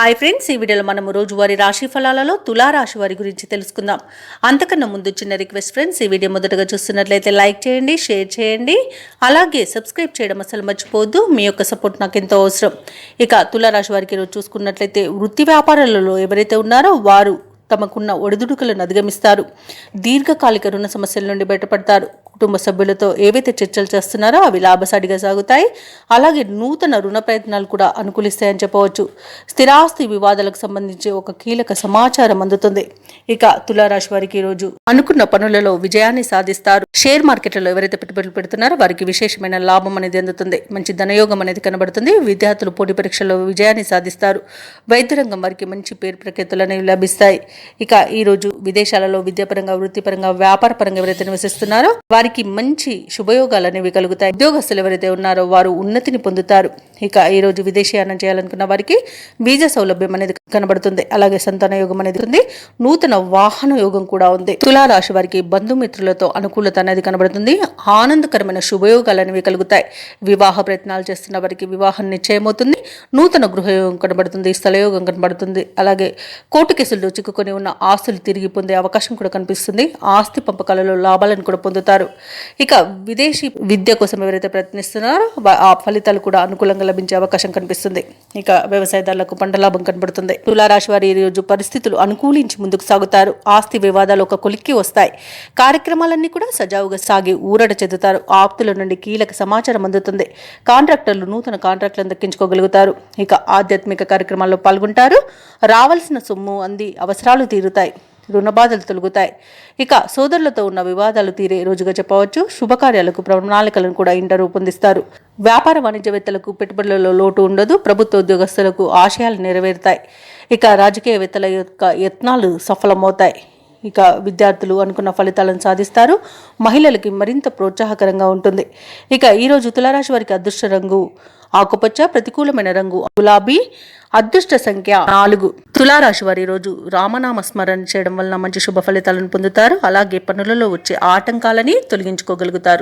Hi friends, ఈ వీడియోలో మనం రోజువారీ రాశి ఫలాలలో తులారాశి వారి గురించి తెలుసుకుందాం. అంతకన్నా ముందు చిన్న రిక్వెస్ట్ ఫ్రెండ్స్, ఈ వీడియో మొదటగా చూస్తున్నట్లయితే లైక్ చేయండి, షేర్ చేయండి, అలాగే సబ్స్క్రైబ్ చేయడం అసలు మర్చిపోవద్దు. మీ యొక్క సపోర్ట్ నాకు ఎంతో అవసరం. ఇక తులారాశి వారికి ఈరోజు చూసుకున్నట్లయితే వృత్తి వ్యాపారాలలో ఎవరైతే ఉన్నారో వారు తమకున్న ఒడిదుడుకులను అధిగమిస్తారు. దీర్ఘకాలిక రుణ సమస్యల నుండి బయటపడతారు. కుటుంబ సభ్యులతో ఏవైతే చర్చలు చేస్తున్నారో అవి లాభసాటిగా సాగుతాయి. అలాగే నూతన రుణ ప్రయత్నాలు కూడా అనుకూలిస్తాయని చెప్పవచ్చు. స్థిరాస్తి వివాదాలకు సంబంధించి ఒక కీలక సమాచారం అందుతుంది. ఇక తులారాశి వారికి ఈరోజు అనుకున్న పనులలో విజయాన్ని సాధిస్తారు. షేర్ మార్కెట్లలో ఎవరైతే పెట్టుబడులు పెడుతున్నారో వారికి విశేషమైన లాభం అనేది అందుతుంది. మంచి ధనయోగం అనేది కనబడుతుంది. విద్యార్థులు పోటీ పరీక్షల్లో విజయాన్ని సాధిస్తారు. వైద్య రంగం వారికి మంచి పేరు ప్రఖ్యాతులు అనేవి లభిస్తాయి. ఇక ఈ రోజు విదేశాలలో విద్యాపరంగా, వృత్తిపరంగా, వ్యాపార పరంగా ఎవరైతే నివసిస్తున్నారో వారికి మంచి శుభయోగాలు అనేవి కలుగుతాయి. ఉద్యోగస్తులు ఎవరైతే ఉన్నారో వారు ఉన్నతిని పొందుతారు. ఇక ఈ రోజు విదేశీయానం చేయాలనుకున్న వారికి వీసా సౌలభ్యం అనేది కనబడుతుంది. అలాగే సంతాన యోగం అనేది ఉంది. నూతన వాహన యోగం కూడా ఉంది. తులారాశి వారికి బంధుమిత్రులతో అనుకూలత అనేది కనబడుతుంది. ఆనందకరమైన శుభయోగాలు అనేవి కలుగుతాయి. వివాహ ప్రయత్నాలు చేస్తున్న వారికి వివాహం నిశ్చయమవుతుంది. నూతన గృహయోగం కనబడుతుంది. స్థలయోగం కనబడుతుంది. అలాగే కోర్టు కేసుల్లో చిక్కుకొని ఉన్న ఆస్తులు తిరిగి పొందే అవకాశం కూడా కనిపిస్తుంది. ఆస్తి పంపకాలలో లాభాలను కూడా పొందుతారు. ఇక విదేశీ విద్య కోసం ఎవరైతే ప్రయత్నిస్తున్నారో ఆ ఫలితాలు కూడా అనుకూలంగా లభించే అవకాశం కనిపిస్తుంది. ఇక వ్యవసాయదారులకు పంట లాభం కనబడుతుంది. తులారాశి వారి ఈ రోజు పరిస్థితులు అనుకూలించి ముందుకు సాగుతారు. ఆస్తి వివాదాలు ఒక కొలిక్కి వస్తాయి. కార్యక్రమాలన్నీ కూడా సజావుగా సాగి ఊరట చెందుతారు. ఆప్తుల నుండి కీలక సమాచారం అందుతుంది. కాంట్రాక్టర్లు నూతన కాంట్రాక్టులను దక్కించుకోగలుగుతారు. ఇక ఆధ్యాత్మిక కార్యక్రమాల్లో పాల్గొంటారు. రావాల్సిన సొమ్ము అంది అవసరాలు తీరుతాయి. రుణ బాధలు తొలగుతాయి. ఇక సోదరులతో ఉన్న వివాదాలు తీరే రోజుగా చెప్పవచ్చు. శుభకార్యాలకు ప్రణాళికలను కూడా ఇంట రూపొందిస్తారు. వ్యాపార వాణిజ్యవేత్తలకు పెట్టుబడులలో లోటు ఉండదు. ప్రభుత్వ ఉద్యోగస్తులకు ఆశయాలు నెరవేరుతాయి. ఇక రాజకీయవేత్తల యొక్క యత్నాలు సఫలమవుతాయి. ఇక విద్యార్థులు అనుకున్న ఫలితాలను సాధిస్తారు. మహిళలకి మరింత ప్రోత్సాహకరంగా ఉంటుంది. ఇక ఈరోజు తులారాశి వారికి అదృష్ట రంగు ఆకుపచ్చ, ప్రతికూలమైన రంగు గులాబీ, అదృష్ట సంఖ్య 4. తులారాశి వారి రోజు రామనామ స్మరణ చేయడం వలన మంచి శుభ ఫలితాలను పొందుతారు. అలాగే పనులలో వచ్చే ఆటంకాలని తొలగించుకోగలుగుతారు.